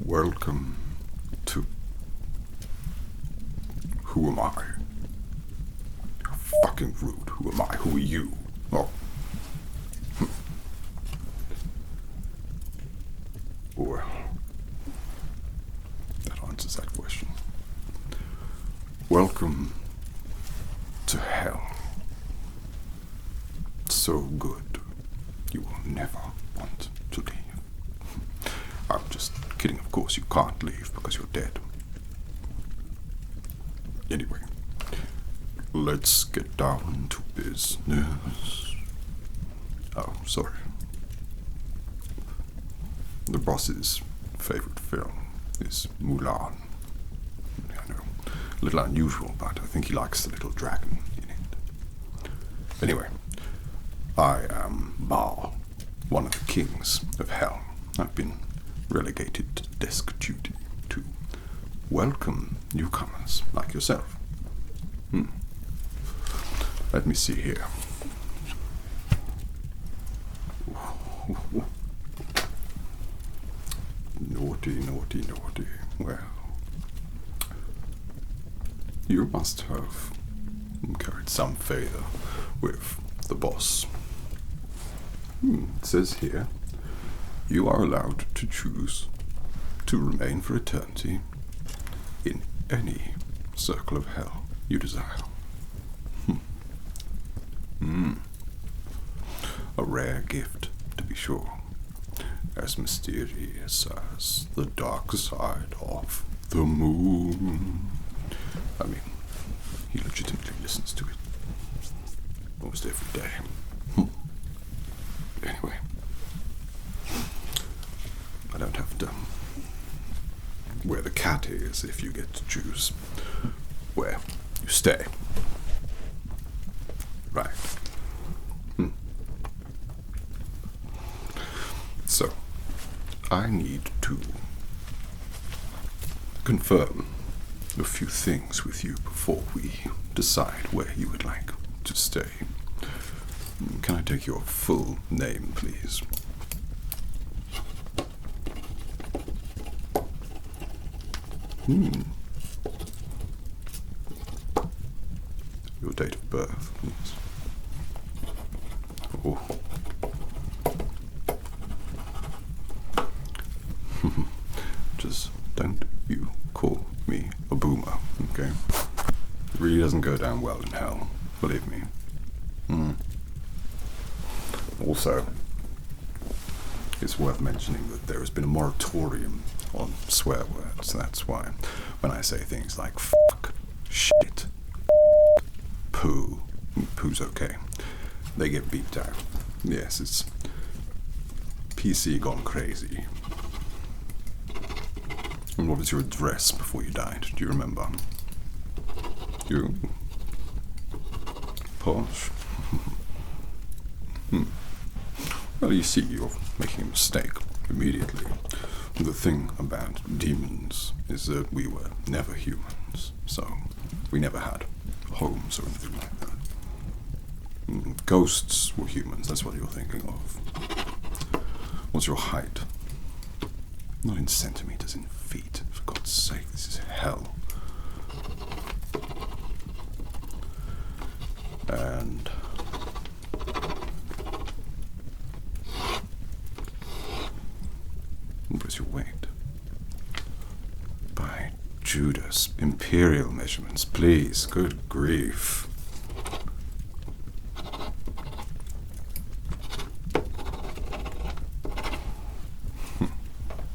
Welcome to Who Am I? You're fucking rude. Who am I? Who are you? Oh. Well, that answers that question. Welcome to hell. So good. You will never want to leave. I'm just kidding, of course. You can't leave because you're dead. Anyway, let's get down to business. Oh, sorry. The boss's favorite film is Mulan. I know, a little unusual, but I think he likes the little dragon in it. Anyway, I am Baal, one of the kings of hell. I've been relegated to desk duty to welcome newcomers like yourself. Let me see here. Naughty, naughty, naughty. Well, you must have carried some favor with the boss. It says here, you are allowed to choose to remain for eternity in any circle of hell you desire. A rare gift, to be sure. As mysterious as the dark side of the moon. I mean, he legitimately listens to it almost every day. Anyway, I don't have to where the cat is if you get to choose where you stay. Right. So, I need to confirm a few things with you before we decide where you would like to stay. Can I take your full name, please? Your date of birth, please. Oh. Just don't you call me a boomer, okay? It really doesn't go down well in hell, believe me. Also, it's worth mentioning that there has been a moratorium on swear words. That's why when I say things like fuck, shit, poo, poo's okay, they get beeped out. Yes, it's PC gone crazy. And what was your address before you died? Do you remember? You? Posh? Well, you see, you're making a mistake immediately. The thing about demons is that we were never humans, so we never had homes or anything like that. Ghosts were humans, that's what you're thinking of. What's your height? Not in centimeters, in feet. For God's sake, this is hell. And what is your weight? By Judas, imperial measurements, please. Good grief.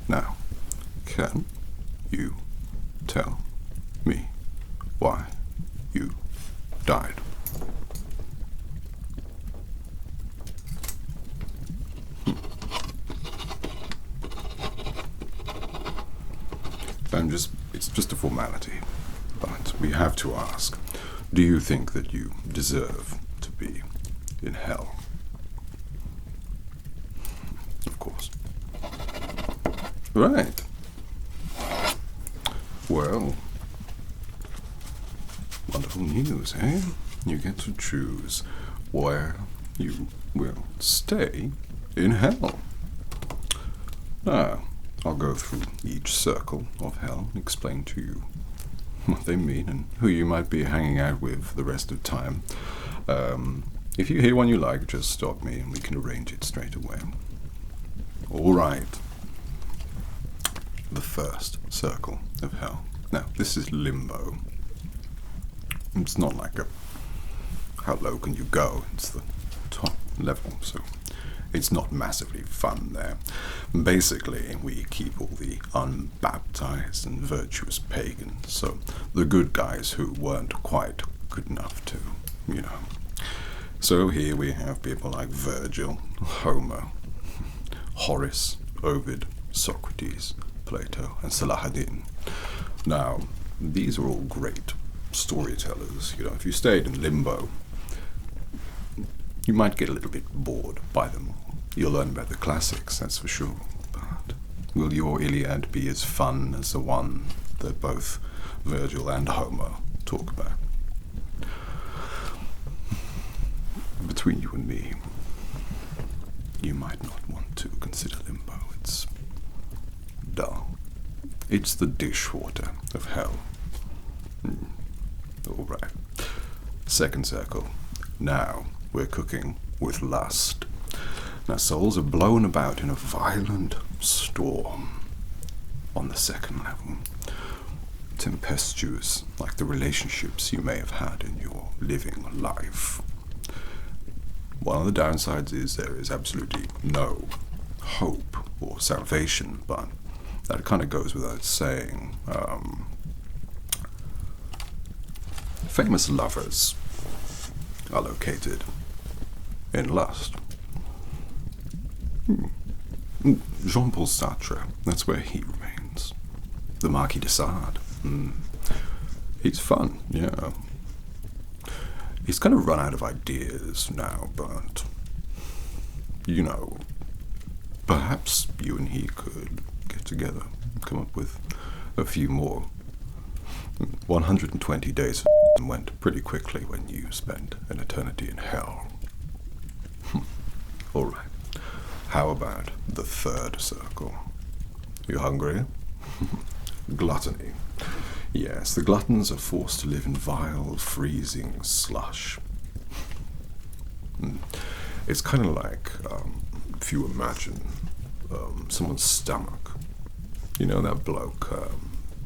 Now, can you tell me why you died? It's just a formality, but we have to ask, do you think that you deserve to be in hell? Of course. Right. Well, wonderful news, eh? You get to choose where you will stay in hell. Now, I'll go through each circle of hell and explain to you what they mean and who you might be hanging out with the rest of the time. If you hear one you like, just stop me and we can arrange it straight away. Alright. The first circle of hell. Now, this is Limbo. It's not like a how low can you go, it's the top level, so it's not massively fun there. Basically, we keep all the unbaptized and virtuous pagans, so the good guys who weren't quite good enough to, you know. So here we have people like Virgil, Homer, Horace, Ovid, Socrates, Plato, and Salahuddin. Now, these are all great storytellers. You know, if you stayed in Limbo, you might get a little bit bored by them. You'll learn about the classics, that's for sure. But will your Iliad be as fun as the one that both Virgil and Homer talk about? Between you and me, you might not want to consider Limbo. It's dull. It's the dishwater of hell. All right. Second circle. Now we're cooking with lust. Now souls are blown about in a violent storm on the second level. Tempestuous, like the relationships you may have had in your living life. One of the downsides is there is absolutely no hope or salvation, but that kind of goes without saying. Famous lovers are located in lust. Jean-Paul Sartre, that's where he remains. The Marquis de Sade. He's fun, yeah. He's kind of run out of ideas now, but, you know, perhaps you and he could get together and come up with a few more. 120 days went pretty quickly when you spent an eternity in hell. All right. How about the third circle? You hungry? Gluttony. Yes, the gluttons are forced to live in vile, freezing slush. It's kind of like if you imagine someone's stomach. You know that bloke,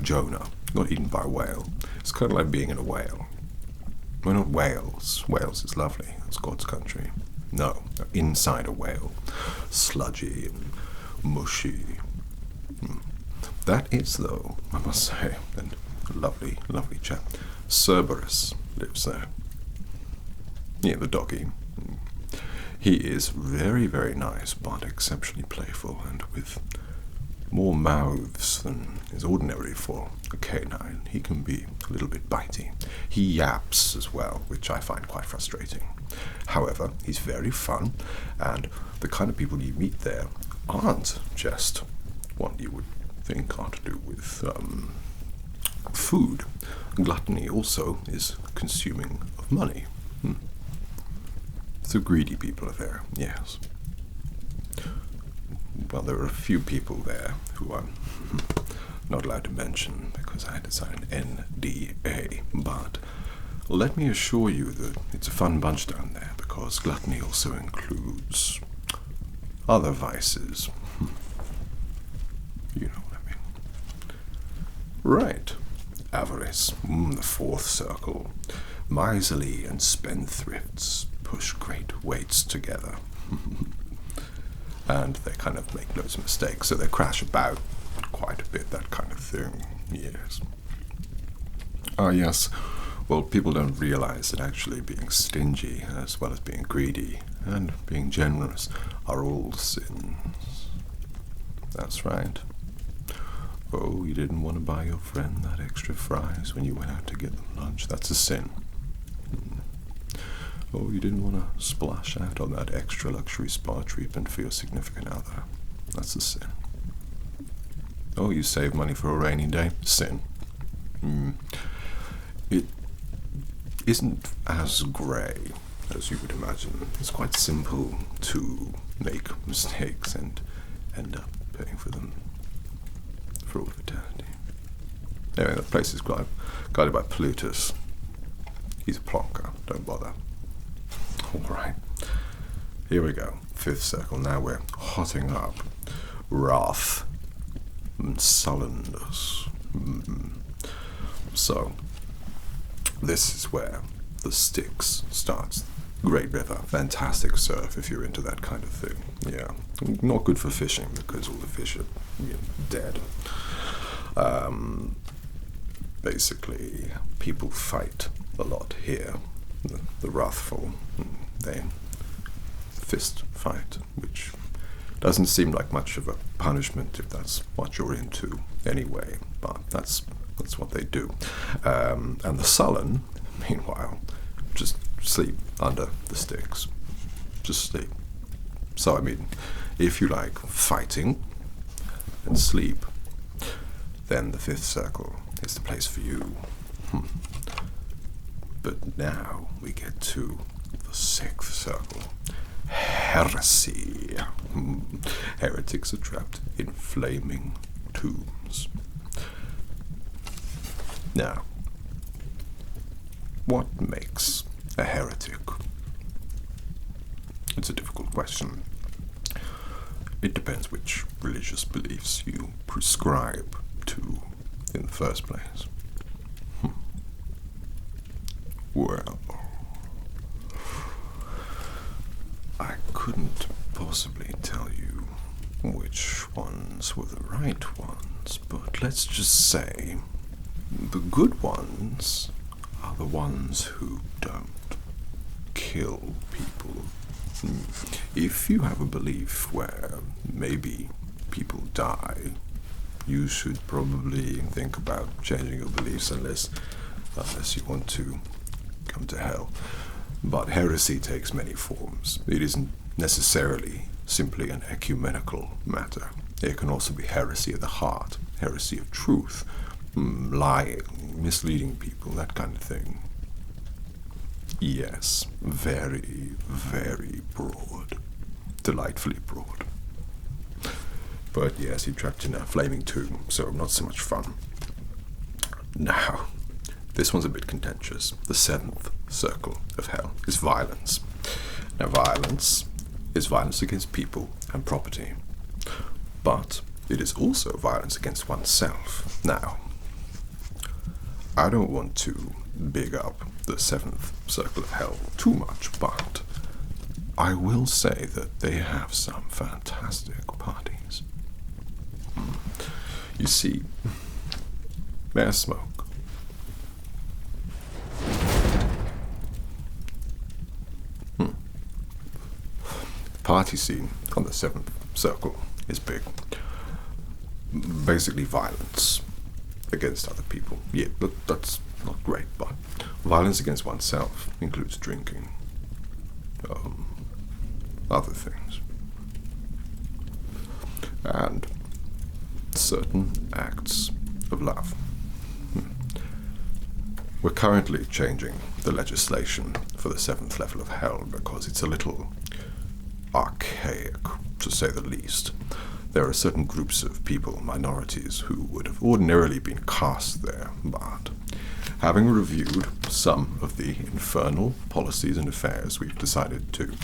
Jonah, got eaten by a whale. It's kind of like being in a whale. Well, not Wales. Wales is lovely. It's God's country. No, inside a whale. Sludgy and mushy. That is, though, I must say, a lovely, lovely chap. Cerberus lives there. Yeah, the doggy. He is very, very nice, but exceptionally playful, and with more mouths than is ordinary for a canine. He can be a little bit bitey. He yaps as well, which I find quite frustrating. However, he's very fun, and the kind of people you meet there aren't just what you would think are to do with food. Gluttony also is consuming of money. So greedy people are there, yes. Well, there are a few people there who I'm not allowed to mention because I had to sign an NDA, but let me assure you that it's a fun bunch down there because gluttony also includes other vices. You know what I mean. Right. Avarice, the fourth circle. Miserly and spendthrifts push great weights together. And they kind of make loads of mistakes, so they crash about quite a bit, that kind of thing, yes. Yes, well, people don't realize that actually being stingy, as well as being greedy, and being generous, are all sins. That's right. Oh, you didn't want to buy your friend that extra fries when you went out to get them lunch, that's a sin. Oh, you didn't want to splash out on that extra luxury spa treatment for your significant other. That's a sin. Oh, you saved money for a rainy day. Sin. It isn't as grey as you would imagine. It's quite simple to make mistakes and end up paying for them for all of eternity. Anyway, the place is guided by Plutus. He's a plonker, don't bother. Alright, here we go. 5th circle. Now we're hotting up wrath and sullenness. So, this is where the Styx starts. Great river, fantastic surf if you're into that kind of thing. Yeah, not good for fishing because all the fish are dead. Basically, people fight a lot here. The wrathful, they fist fight, which doesn't seem like much of a punishment if that's what you're into anyway, but that's what they do. And the sullen, meanwhile, just sleep under the Styx. Just sleep. So, I mean, if you like fighting and sleep, then the 5th circle is the place for you. But now we get to the 6th circle. Heresy. Heretics are trapped in flaming tombs. Now, what makes a heretic? It's a difficult question. It depends which religious beliefs you prescribe to in the first place. Well, I couldn't possibly tell you which ones were the right ones, but let's just say the good ones are the ones who don't kill people. If you have a belief where maybe people die, you should probably think about changing your beliefs unless you want to come to hell. But heresy takes many forms. It isn't necessarily simply an ecumenical matter. It can also be heresy of the heart, heresy of truth, lying, misleading people, that kind of thing. Yes, very, very broad. Delightfully broad. But yes, you're trapped in a flaming tomb, so not so much fun. Now, this one's a bit contentious. The 7th circle of hell is violence. Now, violence is violence against people and property, but it is also violence against oneself. Now, I don't want to big up the 7th circle of hell too much, but I will say that they have some fantastic parties. You see, there's smoke. Party scene on the 7th circle is big. Basically violence against other people. Yeah, that's not great, but violence against oneself includes drinking, other things, and certain acts of love. We're currently changing the legislation for the 7th level of hell because it's a little archaic, to say the least. There are certain groups of people, minorities, who would have ordinarily been cast there, but having reviewed some of the infernal policies and affairs, we've decided to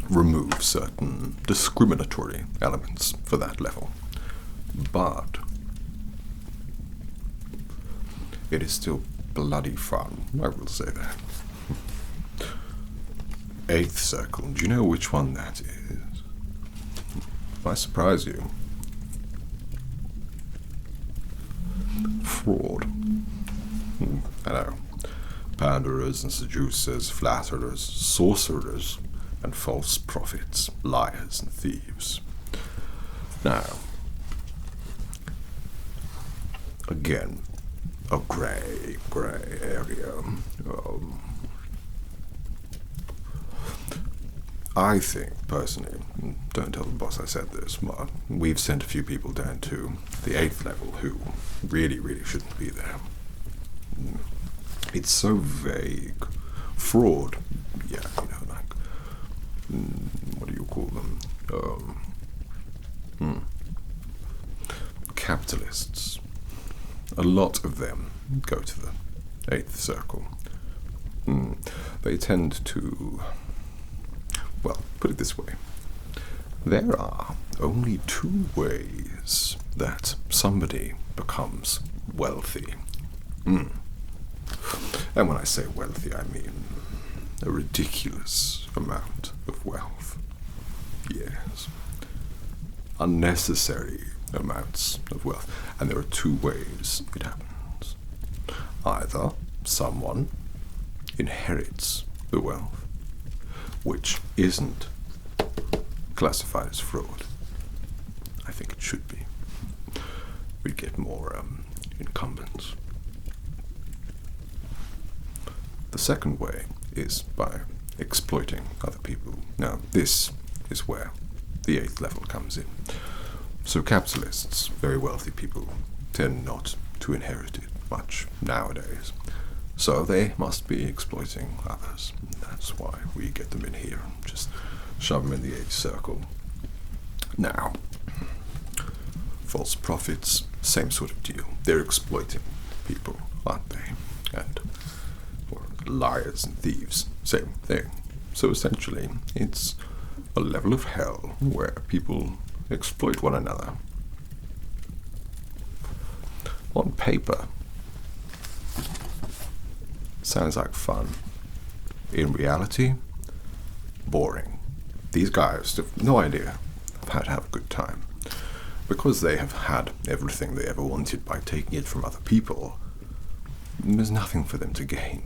remove certain discriminatory elements for that level. But it is still bloody fun, I will say that. 8th circle, do you know which one that is? I surprise you. Fraud. I know. Panderers and seducers, flatterers, sorcerers, and false prophets, liars and thieves. Now, again, a grey area. I think, personally, don't tell the boss I said this, but we've sent a few people down to the 8th level who really, really shouldn't be there. It's so vague. Fraud, yeah, you know, like, what do you call them? capitalists. A lot of them go to the 8th circle. They tend to, well, put it this way. There are only 2 ways that somebody becomes wealthy. And when I say wealthy, I mean a ridiculous amount of wealth. Yes. Unnecessary amounts of wealth. And there are 2 ways it happens. Either someone inherits the wealth, which isn't classified as fraud. I think it should be. We'd get more incumbents. The second way is by exploiting other people. Now, this is where the 8th level comes in. So capitalists, very wealthy people, tend not to inherit it much nowadays. So they must be exploiting others. That's why we get them in here and just shove them in the 8th circle. Now, false prophets, same sort of deal. They're exploiting people, aren't they? And liars and thieves, same thing. So essentially, it's a level of hell where people exploit one another. On paper, sounds like fun. In reality, boring. These guys have no idea of how to have a good time. Because they have had everything they ever wanted by taking it from other people, there's nothing for them to gain.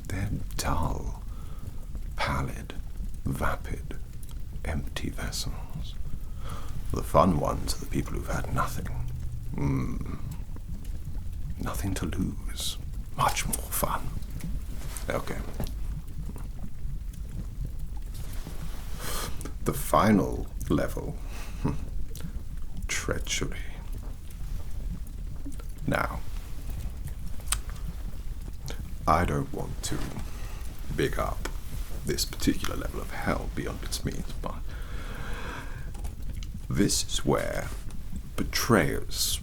They're dull, pallid, vapid, empty vessels. The fun ones are the people who've had nothing. Nothing to lose. Much more fun. Okay. The final level. Treachery. Now, I don't want to big up this particular level of hell beyond its means, but this is where betrayers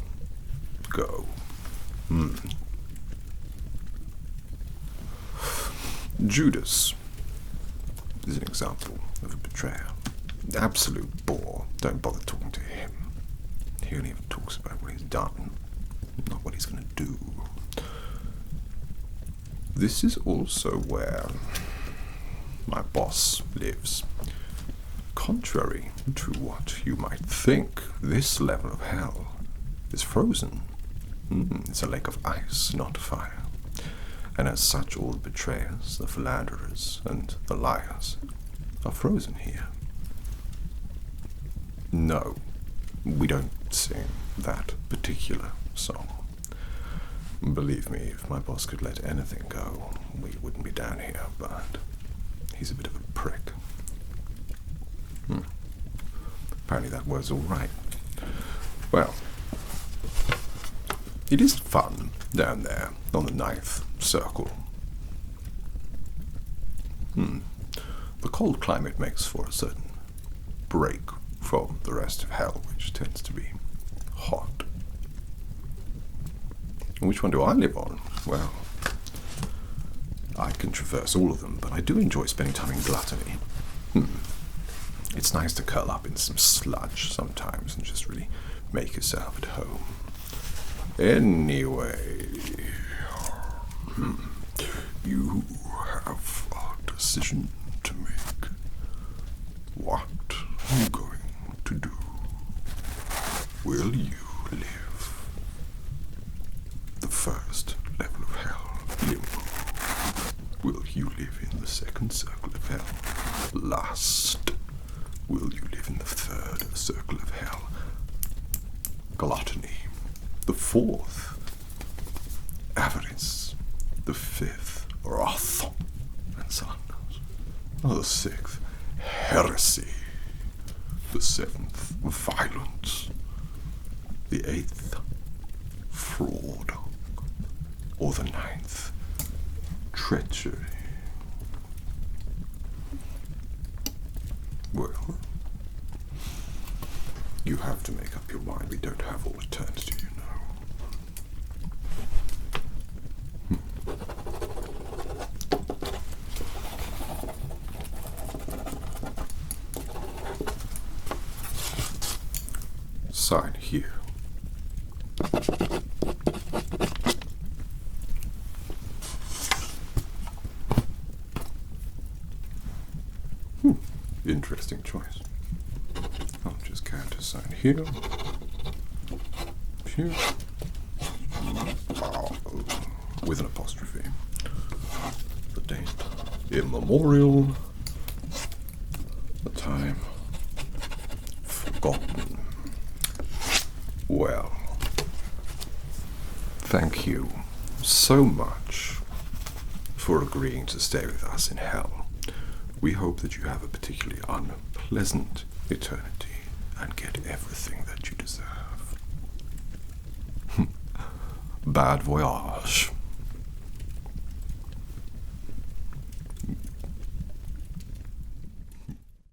go. Judas is an example of a betrayer. Absolute bore. Don't bother talking to him. He only ever talks about what he's done, not what he's going to do. This is also where my boss lives. Contrary to what you might think, this level of hell is frozen. It's a lake of ice, not fire. And as such, all the betrayers, the philanderers, and the liars are frozen here. No, we don't sing that particular song. Believe me, if my boss could let anything go, we wouldn't be down here, but he's a bit of a prick. Apparently that word's all right. Well, it is fun down there on the 9th circle. The cold climate makes for a certain break from the rest of hell, which tends to be hot. And which one do I live on? Well, I can traverse all of them, but I do enjoy spending time in Gluttony. It's nice to curl up in some sludge sometimes and just really make yourself at home. Anyway, you have a decision to make. What are you going to do? Will you live the first level of hell, Limbo? Will you live in the 2nd circle of hell, Lust? Will you live in the 3rd circle of hell, Gluttony? The 4th, Avarice. The 5th, Wrath and Sadness. The 6th, Heresy. The 7th, Violence. The 8th, Fraud. Or the 9th, Treachery. Well, you have to make up your mind. We don't have all eternity, you know. Sign here. Interesting choice. I'll just count to sign here. Here. With an apostrophe. The date. Immemorial. The time. Forgotten. Well, thank you so much for agreeing to stay with us in hell. We hope that you have a particularly unpleasant eternity and get everything that you deserve. Bad voyage.